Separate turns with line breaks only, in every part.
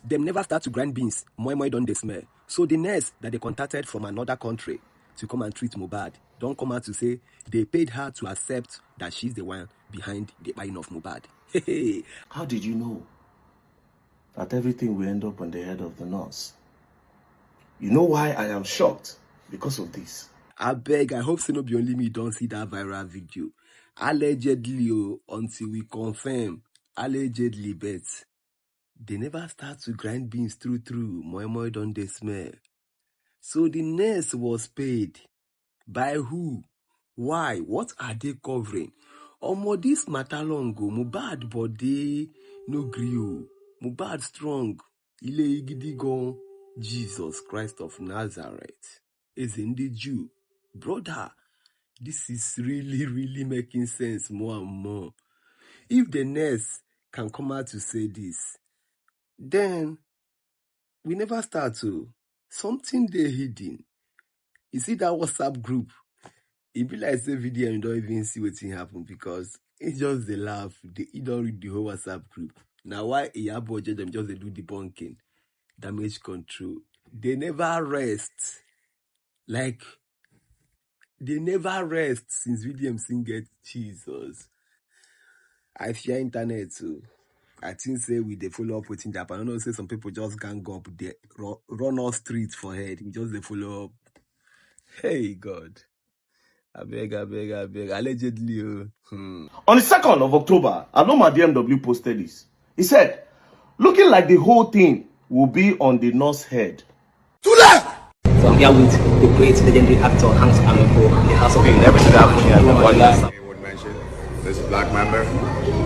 Them never start to grind beans. Moi don't they smell. So the nurse that they contacted from another country to come and treat Mohbad don't come out to say they paid her to accept that she's the one behind the buying of Mohbad.
How did you know that everything will end up on the head of the nurse? You know why I am shocked? Because of this.
I beg, I hope so no be only me don't see that viral video. Allegedly, until we confirm, allegedly, but they never start to grind beans through. Moi don't they smell. So the nurse was paid. By who? Why? What are they covering? Omo, this matter long go. Mohbad body no grill. Mohbad strong. Ile igidi gon. Jesus Christ of Nazareth is in the Jew. Brother, this is really making sense more and more. If the nurse can come out to say this, then we never start to. Something they hidden. You see that WhatsApp group? It be like say VDM, you don't even see what's happen because it's just the laugh. You don't read the whole WhatsApp group. Now why a budget them just they do debunking, damage control. They never rest. Like they never rest since VDM sing get Jesus. I fear internet too. I think say we they follow up with Japan. I don't know say some people just gang up, they run off streets for head. We just they follow up. Hey God. I beg. Allegedly.
On the 2nd of October, Aloma DMW posted this. He said, looking like the whole thing will be on the nurse head.
So I'm here with the great legendary actor Hans Amepo in the house of everything that happened here at the podcast.
Would mention, this is Black Member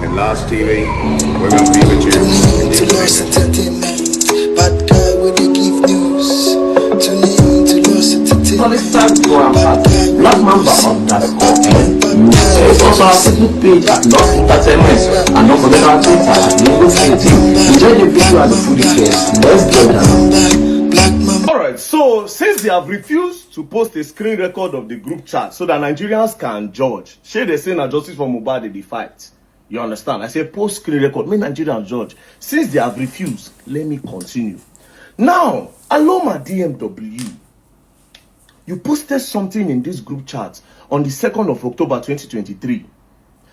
and Last TV. We're gonna be with you.
To Lost Entertainment, bad guy with the give news. Tune in to Lost Entertainment.
Black Mamba underscore N. It's also our Facebook page at Lost Entertainment. And don't forget our Twitter at Lingo Creative. Enjoy the video at the food case. Let's get down.
Alright, so since they have refused to post a screen record of the group chat so that Nigerians can judge, shey they say na justice for Mohbad they fight. You understand? I say post screen record, make Nigerians judge. Since they have refused, let me continue. Now, Aloma DMW, you posted something in this group chat on the 2nd of October 2023.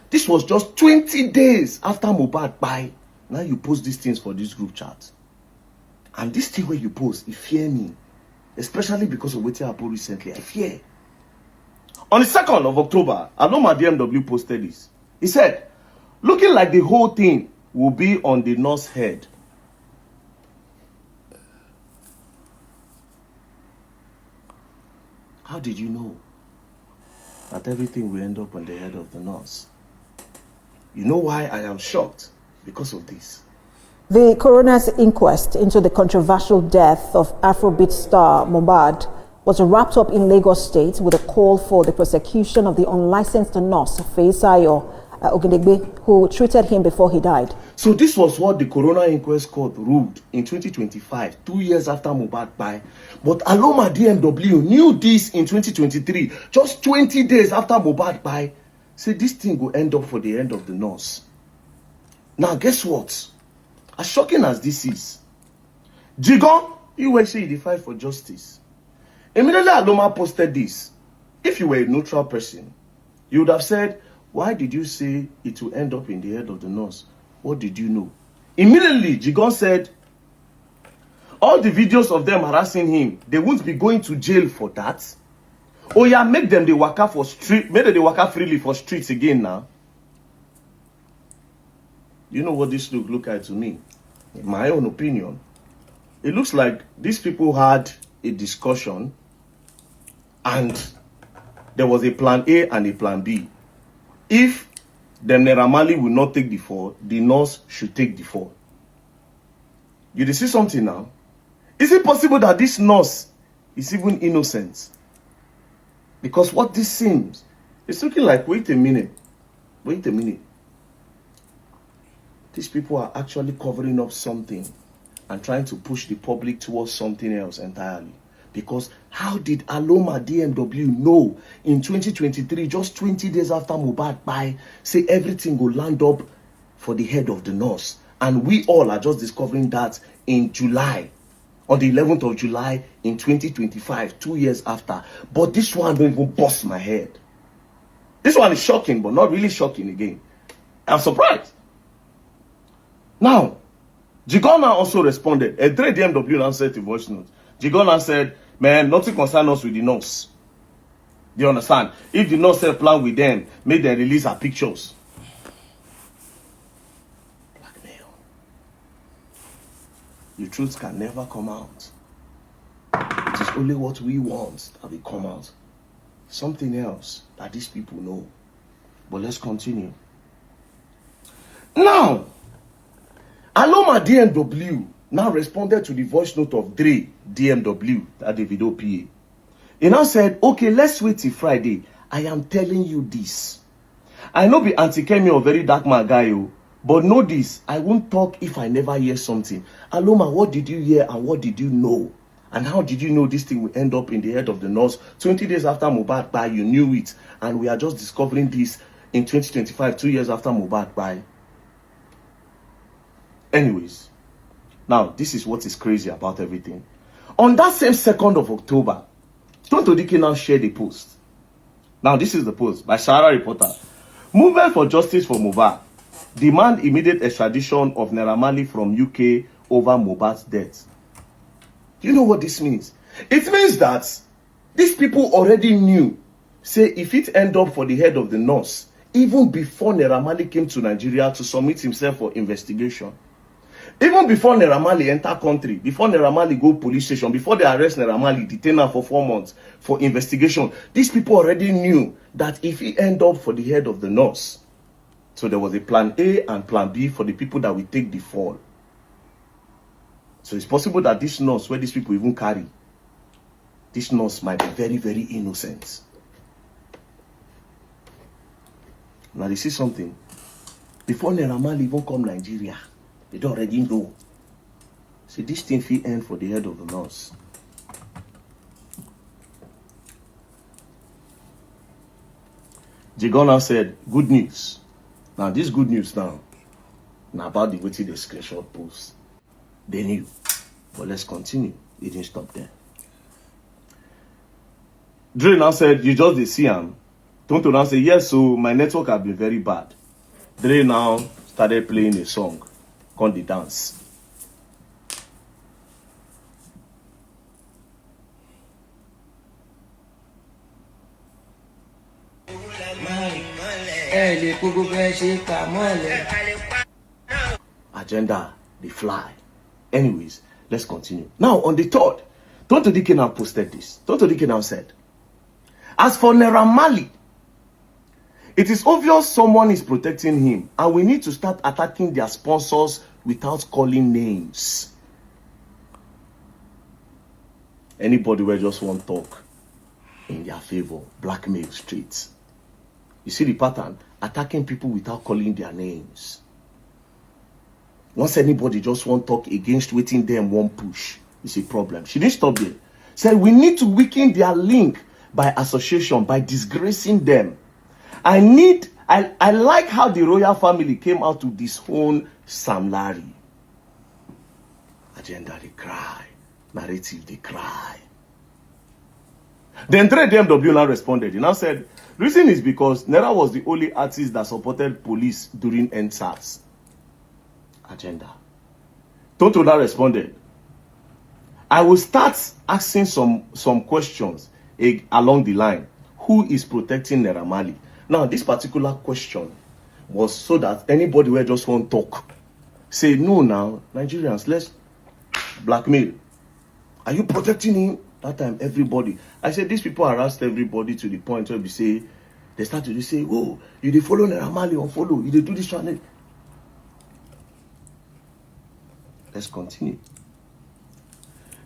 This was just 20 days after Mohbad died. Now you post these things for this group chat. And this thing where you post, it fear me. Especially because of what happened recently. I fear. On the 2nd of October, Aloma DMW posted this. He said, looking like the whole thing will be on the nurse head. How did you know that everything will end up on the head of the nurse? You know why I am shocked? Because of this.
The coroner's inquest into the controversial death of Afrobeat star Mohbad was wrapped up in Lagos State with a call for the prosecution of the unlicensed nurse Feisayo Ogedegbe, who treated him before he died.
So this was what the coroner inquest court ruled in 2025, 2 years after Mohbad died. But Aloma DMW knew this in 2023, just 20 days after Mohbad died. Say this thing will end up for the end of the nurse. Now guess what? As shocking as this is, Jigon, you were saying the fight for justice. Immediately Aloma posted this. If you were a neutral person, you would have said, why did you say it will end up in the head of the nurse? What did you know? Immediately, Jigon said, all the videos of them harassing him, they won't be going to jail for that. Oh yeah, make them the waka for street, make them the waka freely for streets again now. You know what this look like to me? In my own opinion, it looks like these people had a discussion and there was a plan A and a plan B. If the Neramali will not take the fall, the nurse should take the fall. You see something now? Is it possible that this nurse is even innocent? Because what this seems, it's looking like, wait a minute. These people are actually covering up something and trying to push the public towards something else entirely. Because how did Aloma DMW know in 2023, just 20 days after Mohbad died, say everything will land up for the head of the nurse? And we all are just discovering that in July, on the 11th of July in 2025, 2 years after. But this one don't even bust my head. This one is shocking, but not really shocking again. I'm surprised. Now, Jigona also responded. A DMW now said to voice note. Jigona said, man, nothing concerns us with the nurse. Do you understand? If the nurse have plan with them, make them release her pictures. Blackmail. The truth can never come out. It is only what we want that will come out. Something else that these people know. But let's continue. Now, Aloma DMW now responded to the voice note of Dre DMW, that Davido PA. He now said, okay, let's wait till Friday. I am telling you this. I know be anti-Kemi or very dark man guy, but know this, I won't talk if I never hear something. Aloma, what did you hear and what did you know? And how did you know this thing will end up in the head of the nurse? 20 days after Mohbad died, you knew it. And we are just discovering this in 2025, 2 years after Mohbad died. Anyways, now this is what is crazy about everything. On that same 2nd of October, Tonto Dike now shared a post. Now this is the post by Sarah Reporter. Movement for justice for Mohbad. Demand immediate extradition of Naira Marley from UK over Mohbad's death. Do you know what this means? It means that these people already knew, say, if it end up for the head of the nurse, even before Naira Marley came to Nigeria to submit himself for investigation, even before Naira Marley enter country, before Naira Marley go police station, before they arrest Naira Marley, detain her for 4 months for investigation, these people already knew that if he end up for the head of the nurse, so there was a plan A and plan B for the people that will take the fall. So it's possible that this nurse, where these people even carry, this nurse might be very, very innocent. Now they see something. Before Naira Marley even come Nigeria, they don't already know. See, this thing will end for the head of the nurse. Jigona said, good news. Now this good news now about the way they screenshot post. They knew. But let's continue. It didn't stop there. Dre now said, you just see him. Tonto now said, yes, so my network has been very bad. Dre now started playing a song called The Dance. Agenda, they fly. Anyways, let's continue. Now, on the 3rd, Tonto Dike now posted this. Tonto Dike now said, as for Naira Marley, it is obvious someone is protecting him, and we need to start attacking their sponsors without calling names. Anybody will just want to talk in their favor, blackmail streets. You see the pattern? Attacking people without calling their names. Once anybody just want to talk against waiting them one push, it's a problem. She didn't stop there. Said we need to weaken their link by association, by disgracing them. I like how the royal family came out to disown Sam Larry. Agenda, they cry. Narrative, they cry. Then Dre DMW now responded. He now said, reason is because Naira was the only artist that supported police during NSAS. Agenda. Toto now responded, I will start asking some questions along the line. Who is protecting Naira Marley? Now, this particular question was so that anybody will just want to talk. Say, no now, Nigerians, let's blackmail. Are you protecting him? That time, everybody. I said, these people harassed everybody to the point where they start to say, oh, you dey follow Naira Marley or follow. You dey do this one. Let's continue.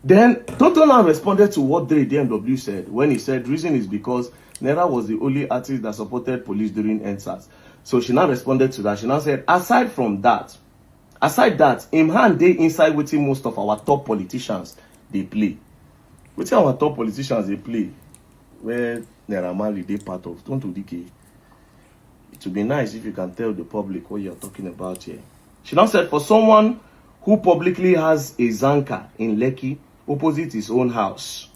Then, Toto now responded to what Dre DMW said when he said, reason is because Naira was the only artist that supported police during NSAS. So she now responded to that. She now said, aside that, him hand they inside waiting most of our top politicians, they play. Which our top politicians they play, where Naira Marley they part of. Tonto Dike. It would be nice if you can tell the public what you're talking about here. She now said, for someone who publicly has a Zanka in Lekki opposite his own house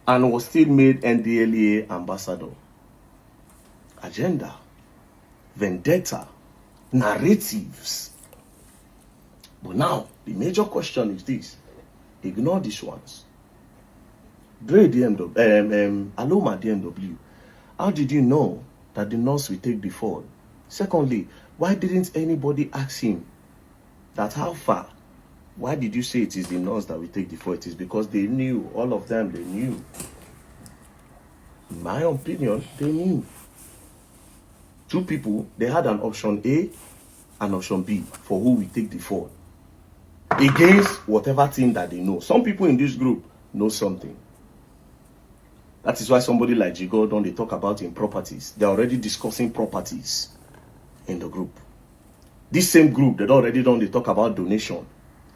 and was still made NDLEA ambassador. Agenda, vendetta, narratives. But now, the major question is this. Ignore these ones. Dre DMW, Aloma DMW, how did you know that the nurse will take the fall? Secondly, why didn't anybody ask him that how far? Why did you say it is the nurse that will take the fall? It is because they knew, all of them, they knew. In my opinion, they knew. Two people, they had an option A and option B for who will take the fall. Against whatever thing that they know. Some people in this group know something. That is why somebody like Jigodon, they talk about in properties. They're already discussing properties in the group. This same group, they already done, they talk about donation.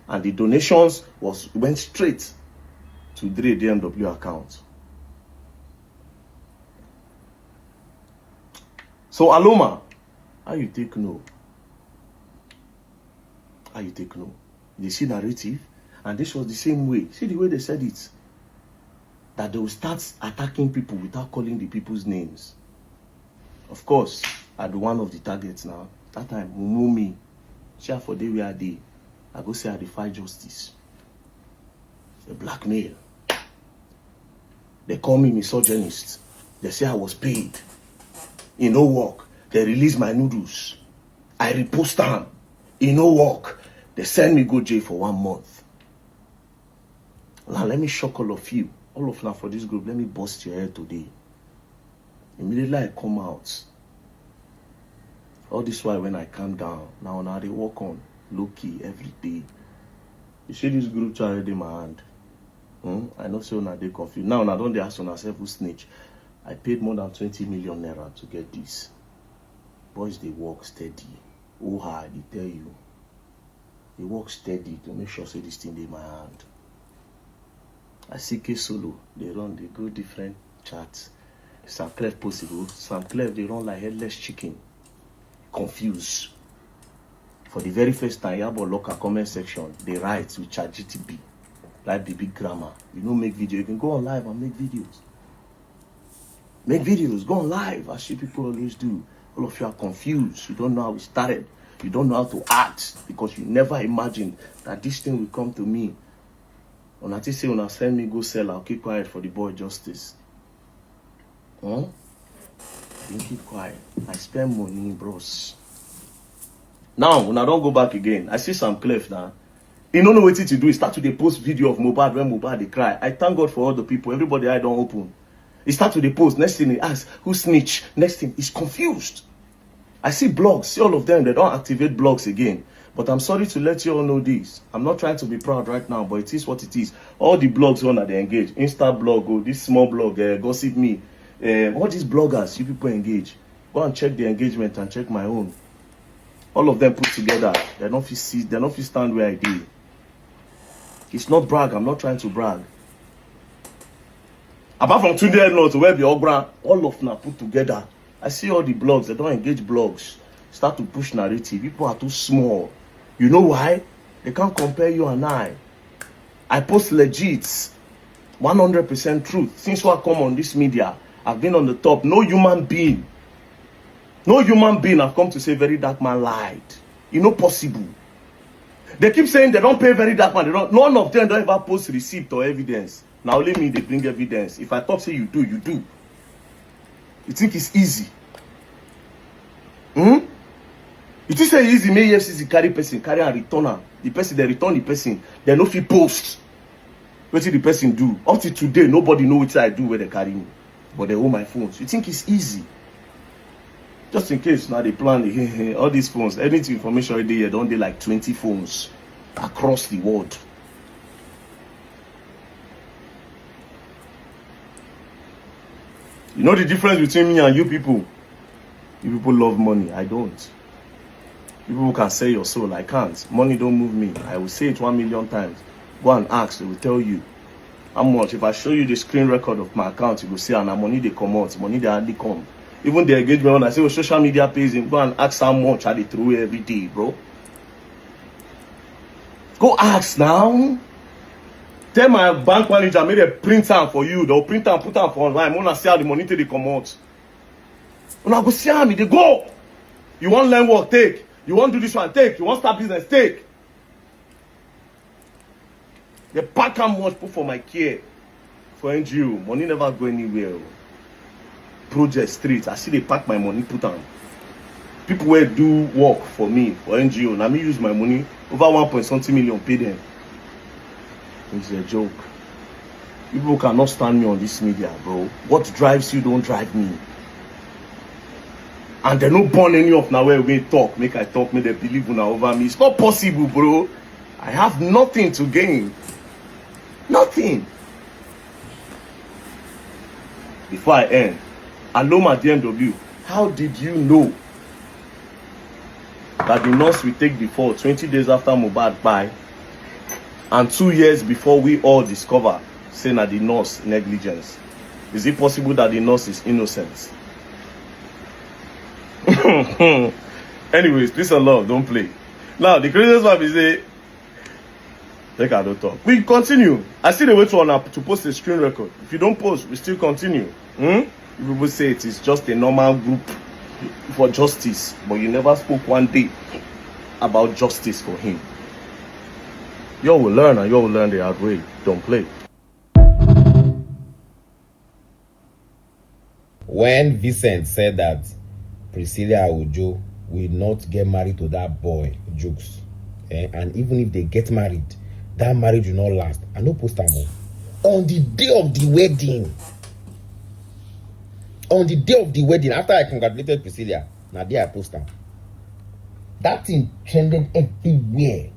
And the donations went straight to Dre DMW account. So Aloma, how you take no? How you take no? They see narrative, and this was the same way. See the way they said it. That they will start attacking people without calling the people's names. Of course, I'd be one of the targets now. That time, know me. Share for day where they. I go say I defy justice. A blackmail. They call me misogynist. They say I was paid. In no work. They release my noodles. I repost them. In no work. They send me go jail for 1 month. Now let me shock all of you. All of now for this group, let me bust your head today. Immediately I come out. All this while when I calm down, now they walk on low-key every day. You see this group chat already in my hand. I know so now they confused. Now don't they ask on ourselves who snitch. I paid more than 20 million naira to get this. Boys, they work steady. Oh hard, they tell you. They work steady to make sure say this thing in my hand. I see K Solo, they go different chats. Sam Clef possible. Sam Clef, they run like headless chicken. Confused. For the very first time, Yabo local comment section, they write with ChatGTP. Like the big grammar. You don't make video, you can go on live and make videos. Make videos, go on live, as people always do. All of you are confused. You don't know how it started. You don't know how to act because you never imagined that this thing will come to me. When I say when I send me go sell, I'll keep quiet for the boy justice. You keep quiet. I spend money, bros. Now, when I don't go back again, I see some Clef now. You don't know what to do. He start to the post video of Mohbad when Mohbad they cry. I thank God for all the people. Everybody I don't open. He start to the post. Next thing he asks, who snitch? Next thing, he's confused. I see blogs. See all of them. They don't activate blogs again. But I'm sorry to let you all know this. I'm not trying to be proud right now, but it is what it is. All the blogs on that they engage. Insta blog, oh, this small blog, Gossip Me. All these bloggers, you people engage. Go and check the engagement and check my own. All of them put together. They don't feel stand where I did. It's not brag. I'm not trying to brag. Apart from Tunde North to where the Ogra, all of them are put together. I see all the blogs. They don't engage blogs. Start to push narrative. People are too small. You know why? They can't compare you and I. I post legit, 100% truth. Since I come on this media, I've been on the top. No human being I've come to say Very Dark Man lied. You know possible. They keep saying they don't pay Very Dark Man. None of them don't ever post receipt or evidence. Now only me, they bring evidence. If I talk, say you do, you do. You think it's easy? You think say easy, may EFCC carry person, carry and return her. The person, they return the person. They no fit post. What did the person do? Up to today, nobody know what I do where they carry me. But they hold my phones. You think it's easy? Just in case now they plan all these phones, anything information already here, don't they like 20 phones across the world. You know the difference between me and you people? You people love money. I don't. You people can sell your soul. I can't. Money don't move me. I will say it 1 million times. Go and ask. They will tell you how much. If I show you the screen record of my account, you will see, and money they come out. Money they hardly come. Even the engagement when I say social media pays him, go and ask how much I they throw every day, bro. Go ask now. Tell my bank manager, make a print am for you. They'll print am, put am for online. Wanna see how the money take they come out. Wanna go see how me, they go. You want learn work, take. You want do this one, take. You want start business, take. They pack how much put for my care. For NGO. Money never go anywhere. Project street. I see they pack my money, put on. People where do work for me, for NGO. Now me use my money. Over 1.something million pay them. It's a joke. People cannot stand me on this media, bro. What drives you don't drive me. And they don't burn any of now where we talk. Make I talk, make they believe now over me. It's not possible, bro. I have nothing to gain. Nothing. Before I end, Aloma DMW, how did you know that the nurse will take the fall 20 days after Mohbad died, and 2 years before we all discover saying that the nurse negligence? Is it possible that the nurse is innocent? Anyways, peace and love, don't play. Now, the craziest one is say, like I don't talk. We continue. I see the way to post a screen record. If you don't post, we still continue. People say it is just a normal group for justice, but you never spoke one day about justice for him. You will learn, and you will learn the hard way. Don't play.
When Vincent said that Priscilla Ojo will not get married to that boy, Jukes, and even if they get married, that marriage will not last. I no post am on the day of the wedding. On the day of the wedding, after I congratulated Priscilla, now there I post am. That thing trended everywhere.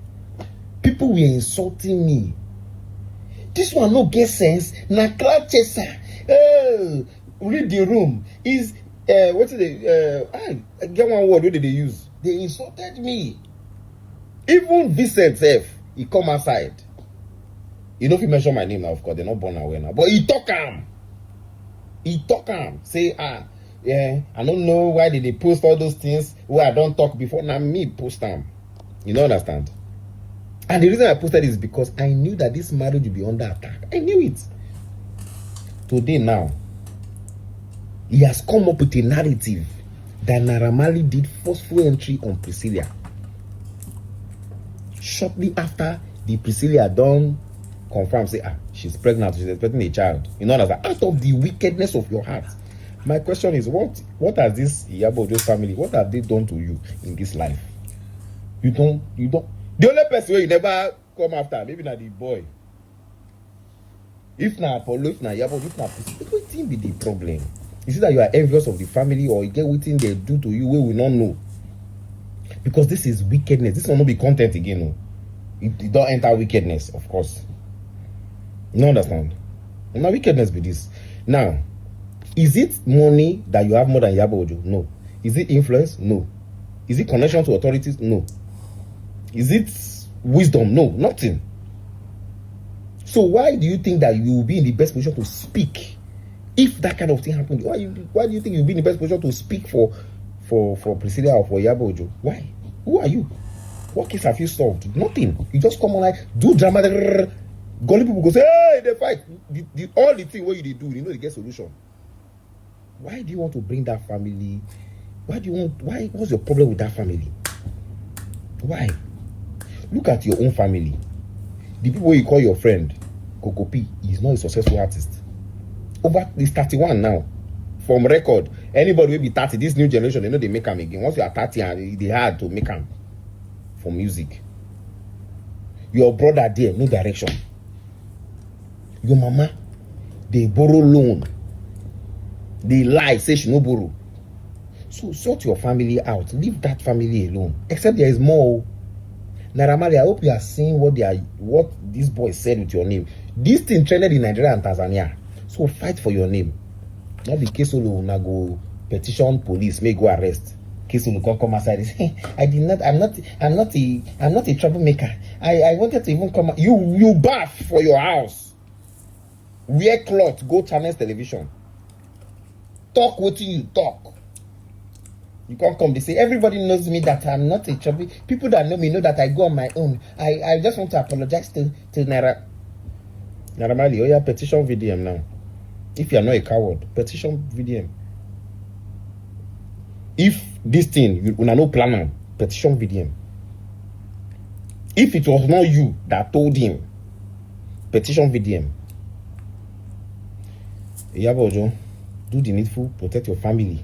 People were insulting me. This one no get sense. Na cloud chaser. Read the room. Is what is it? I get one word. What did they use? They insulted me. Even Vincent self, he come outside. You know if you mention my name now, of course, they're not born away now. But he talk am. He talk am. Say, yeah, I don't know why did they post all those things where I don't talk before. Now me post them. You don't understand? And the reason I posted is because I knew that this marriage would be under attack. I knew it. Today now, he has come up with a narrative that Naira Marley did forceful entry on Priscilla. Shortly after the Priscilla done confirm, say, she's pregnant, she's expecting a child. You know, that out of the wickedness of your heart. My question is, what has this Iyabo Ojo family, what have they done to you in this life? You don't. The only person where you never come after, maybe not the boy. If not Apollo, if not Iyabo, if not Priscilla, what will be the problem? Is it that you are envious of the family, or you get what thing they do to you we will not know? Because this is wickedness. This will not be content again. No. It don't enter wickedness, of course. You understand? Now wickedness be this. Now, is it money that you have more than Iyabo Ojo? No. Is it influence? No. Is it connection to authorities? No. Is it wisdom? No, nothing. So why do you think that you will be in the best position to speak if that kind of thing happened? Why do you think you'll be in the best position to speak for Priscilla or for Iyabo Ojo? Why? Who are you? What case have you solved? Nothing. You just come on like do drama. Gully people go say, hey, they fight. All the thing what you do, you know, they get solution. Why do you want to bring that family? What's your problem with that family? Why? Look at your own family. The people you call your friend, Coco P, is not a successful artist. He's 31 now. From record, anybody will be 30. This new generation, they know they make them again. Once you are 30, they hard to make them for music. Your brother there, no direction. Your mama, they borrow loan. They lie, say she no borrow. So sort your family out. Leave that family alone. Except there is more. Naira Marley, I hope you are seeing what this boy said with your name. This thing trended in Nigeria and Tanzania. So fight for your name. Not the case will go petition police, may go arrest. Case will come outside and say, I'm not a troublemaker. I wanted to even come. You bath for your house. Wear cloth, go channels television. Talk what you talk. You can't come. They say everybody knows me that I'm not a chubby. People that know me know that I go on my own. I just want to apologize to Naira Mali. Oh yeah, petition VDM now. If you are not a coward, petition VDM. If this thing you no plan on, petition VDM. If it was not you that told him, petition VDM. Yabojo, do the needful, protect your family.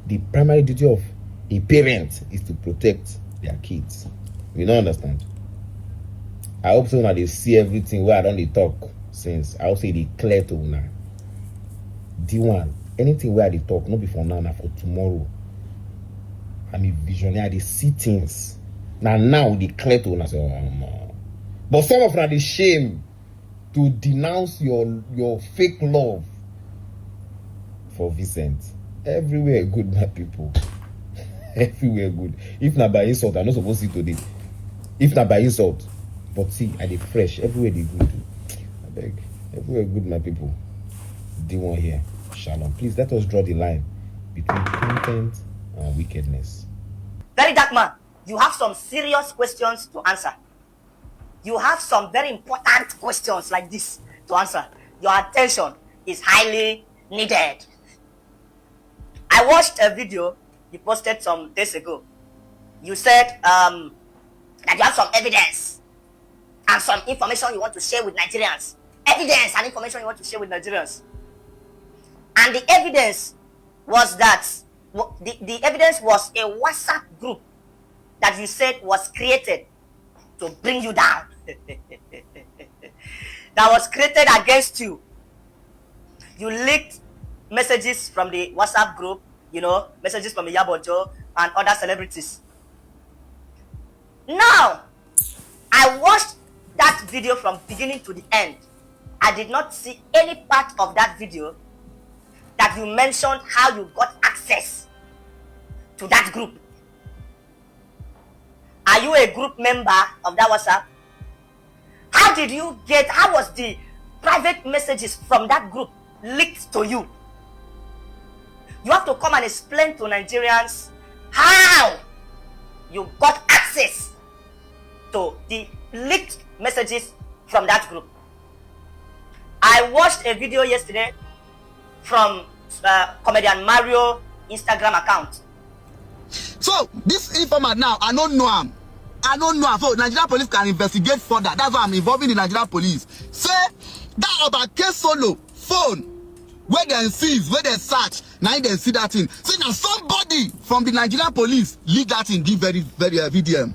The primary duty of a parent is to protect their kids. You don't understand? I hope so now they see everything where I don't talk since. I hope say they clear to now. D1, anything where they talk, not before now, for tomorrow. I'm a visionary, they see things. Now they clear to now. But some of them are shame to denounce your fake love for Vincent. Everywhere good, my people. Everywhere good. If not by insult, I'm not supposed to see today. If not by insult. But see, I dey fresh. Everywhere they good. I beg. Everywhere good, my people. D1 here. Shalom. Please let us draw the line between content and wickedness.
Very dark man, you have some serious questions to answer. You have some very important questions like this to answer. Your attention is highly needed. I watched a video you posted some days ago. You said that you have some evidence and some information you want to share with Nigerians. Evidence and information you want to share with Nigerians. And the evidence was that the evidence was a WhatsApp group that you said was created to bring you down. That was created against you. You leaked messages from the WhatsApp group, you know, messages from Yabojo and other celebrities. Now, I watched that video from beginning to the end. I did not see any part of that video that you mentioned how you got access to that group. Are you a group member of that WhatsApp? How was the private messages from that group leaked to you? You have to come and explain to Nigerians how you got access to the leaked messages from that group. I watched a video yesterday from comedian Mario Instagram account.
So this informant now, I don't know him. So Nigerian police can investigate further. That's why I'm involving the Nigerian police. Say that about case solo phone where they seize, where they search, now they see that thing. So now somebody from the Nigerian police leak that thing, give very VDM.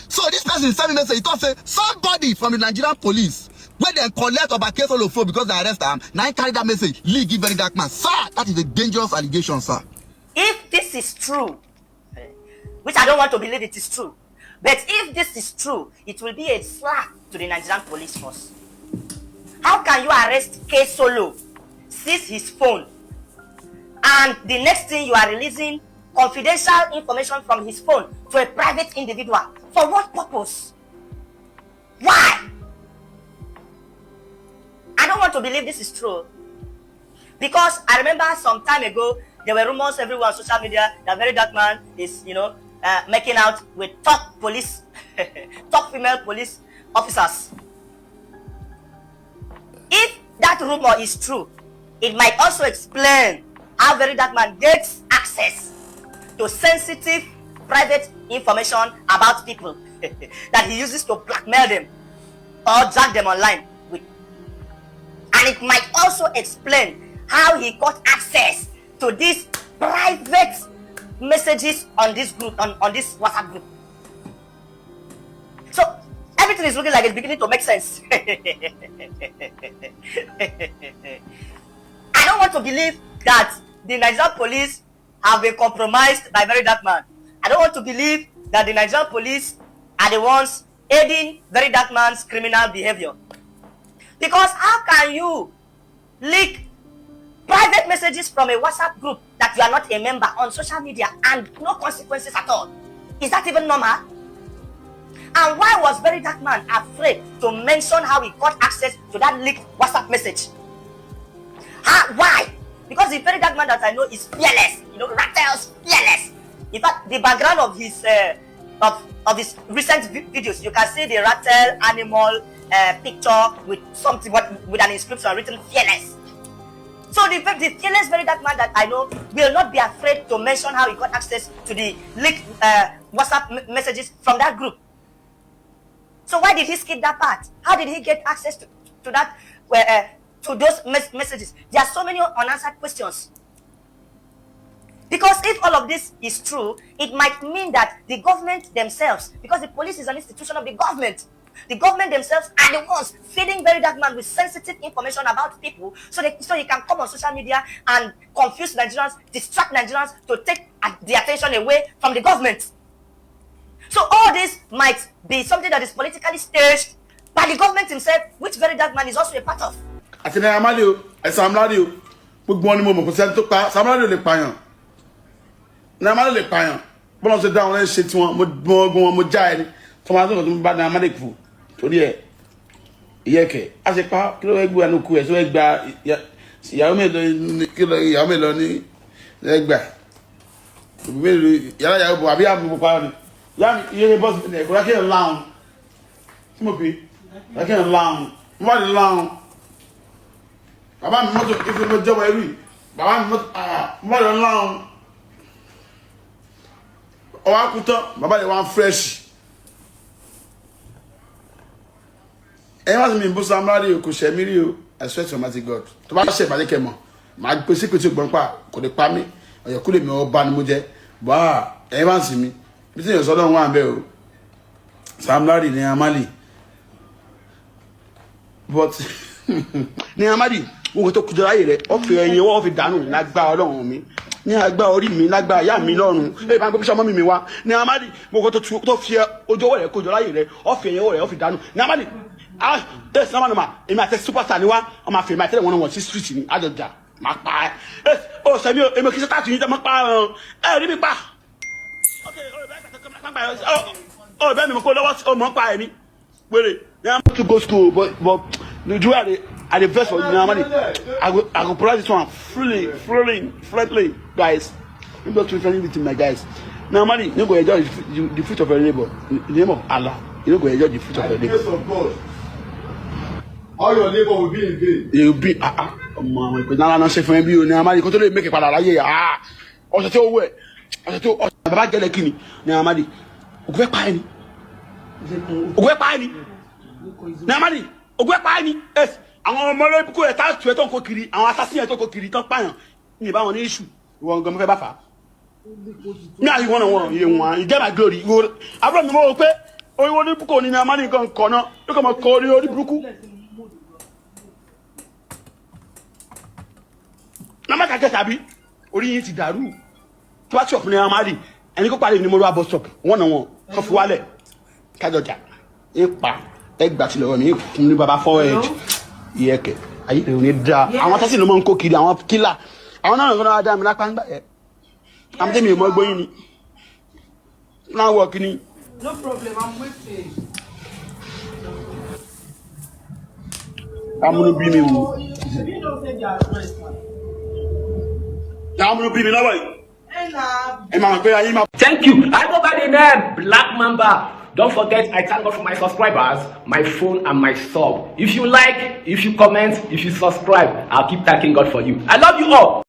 So this person sent me message. He thought say somebody from the Nigerian police where they collect about case solo phone because they arrest them. Now he carry that message, leak give very dark man. Sir, that is a dangerous allegation, sir.
If this is true, which I don't want to believe it is true, but if this is true, it will be a slap to the Nigerian police force. How can you arrest K Solo, seize his phone, and the next thing you are releasing confidential information from his phone to a private individual? For what purpose? Why? I don't want to believe this is true. Because I remember some time ago, there were rumors everywhere on social media that Very Dark Man is, making out with top police, top female police officers. If that rumor is true, it might also explain how Very Dark Man gets access to sensitive private information about people that he uses to blackmail them or drag them online with. And it might also explain how he got access to these private messages on this group, on this WhatsApp group. So everything is looking like it's beginning to make sense. I don't want to believe that the Nigerian police have been compromised by Very Dark Man. I don't want to believe that the Nigerian police are the ones aiding Very Dark Man's criminal behavior. Because how can you leak private messages from a WhatsApp group that you are not a member on social media and no consequences at all? Is that even normal? And why was Very Dark Man afraid to mention how he got access to that leaked WhatsApp message? Why? Because the very dark man that I know is fearless. You know, Rattel's fearless. In fact, the background of his of his recent videos, you can see the Rattel animal picture with something with an inscription written "fearless." So the fearless very dark man that I know will not be afraid to mention how he got access to the leaked WhatsApp messages from that group. So why did he skip that part? How did he get access to that? To those messages? There are so many unanswered questions. Because if all of this is true, it might mean that the government themselves, because the police is an institution of the government themselves are the ones feeding very dark man with sensitive information about people, so he can come on social media and confuse Nigerians, distract Nigerians to take the attention away from the government. So all this might be something that is politically staged by the government himself, which very dark man is also a part of.
Àtẹnẹ́ Amádio, ẹ̀sán Amádio, gbogbo wọn ni mo mọ̀ kò sẹ́ni tó pa, Amádio lè pààyàn. Ní Amádio lè pààyàn, bọ́lá ṣe dá wọn lẹ́sẹ̀ tí wọn, mo já ẹni, tí wọ́n á tó bá ní Amádio kù, torí ẹ̀, ìyẹ́kẹ̀, a ṣe pa, kí ló wẹ́ gbé ẹnu kú ẹ̀, tó wẹ́ gba ìyàwó mélòó ní ẹgbà. Yàrá ìyàwó bò, àbí àbí bò pa ni. Yàrá ìyẹ́ bọ́sì ní ẹ̀kọ́ lákẹ́ láhùn. Tí mo pè, lákẹ́ láhùn, mo wà ní láhùn. Bàbá mi mọ́tò ìfẹ́ mo jẹ́wọ́ ẹrú yìí. Bàbá mi mọ́tò láhùn. Ọwọ́ akútọ́, bàbá yẹn wá ń fresh. Ẹ̀yin wá sí mi bó Amádio kò ṣẹ̀ mí rí o, I swear to Almighty God. Tó bá ṣe ìbàjẹ́ kẹ́ mọ̀, màá gbé sí kòtò ìgbọ̀n pa, kò lè pa mí. Ọ̀yẹ̀kú lè mi ọba ni mo jẹ́. Bàá ẹ̀yin wá sí mi, bí tí èèyàn sọ́dọ̀ wọn àbẹ́ o. Amádio ní Amádio. But ní Amádio, wọ́n tó kújọ láyé rẹ̀, ó fi ẹyin wọ́n fi dànù lágbá Ọlọ́run mi. Ní agbá orí mi, lágbá ìyá mi lọ́run. Ẹ bá ń gbé bí sọmọ mi wá. Ní Amádio, wọ́n tó fi ojú ọwọ́ rẹ̀ kújọ láyé rẹ̀, ó fi ẹyin ọwọ́ rẹ̀, ó fi dànù. Ní Amádio, tẹ̀sí náà mà, èmi àti superstar ni wá, ọmọ àfẹ́ mi àtẹ́lẹ̀ wọn sí street ni, àjọjà, máa pa ẹ́. Ó sẹ́mi o, èmi kì í ṣe táàtì yín tẹ́ máa pa ẹ̀ rí mi pa. Ó bẹ́ẹ̀ mi mo kó lọ́wọ́ ó mọ̀ pa ẹ̀mí. Wèrè, ní Amádio to go school, but the way I the best for you, Amádio. I go price this one freely, guys. You don't treat anything, my guys. Now, Amádio, you go enjoy the fruit of your labor. In the name of Allah, you go enjoy the fruit of your labor.
All your labor will be in vain.
You will be ọmọ ìpè náà náà ṣe fún ẹbí o ní Amádio kó tó lè make padà láyé ọ̀sẹ̀ tí ó wẹ̀ ọ̀sẹ̀ tí ó bàbá jẹ́lẹ̀ kí ni ní Amádio ògùn fẹ́ pa ẹ́ ni ní Amádio ògùn fẹ́ pa ẹ́ ni àwọn ọmọ olórí kó ẹ̀ tá tù ẹ́ tó ń kó kiri àwọn assassin ẹ̀ tó ń kó kiri tán pààyàn ní ìbá wọn ní issue ìwọ̀n gan mo fẹ́ bá fà á ní àyè wọn iye wọn ìjẹ́ my glory àbúrò mi mọ̀ wọ́n pé orí wọn ní búkọ̀ ní Amádio nǹkan kan náà ló kọ́ mọ́ kọ́ orí burúkú. Nàmá kàkẹ́ tàbí orí yín ti dàrú tí wàá ṣọ̀pù ní Amádio ẹni kó parí ní mo lọ́wọ́ bus stop wọ́n náà wọn kọ́ fi wálẹ̀ kájọjà ipa ẹgbà tí lọ́wọ́ mi kún ní baba forward ìyẹ́kẹ̀ ayé rẹ̀ ò ní dáa àwọn tẹ́sí ló máa ń kó kiri àwọn kílà àwọn náà lọ́wọ́ dáa mi lápá ń gbà ẹ̀ àmì tẹ́mi ò mọ́ gbóyún ni náà wọ̀ kíní.
No problem, I'm waiting.
Amúnú bí mi wò.
You don't say they are stressed, man.
Amúnú bí mi lọ́wọ́ yìí. Ẹ máa pé ayé máa.
Thank you. I go by the name Black Mamba. Don't forget, I thank God for my subscribers, my phone, and my sub. If you like, if you comment, if you subscribe, I'll keep thanking God for you. I love you all.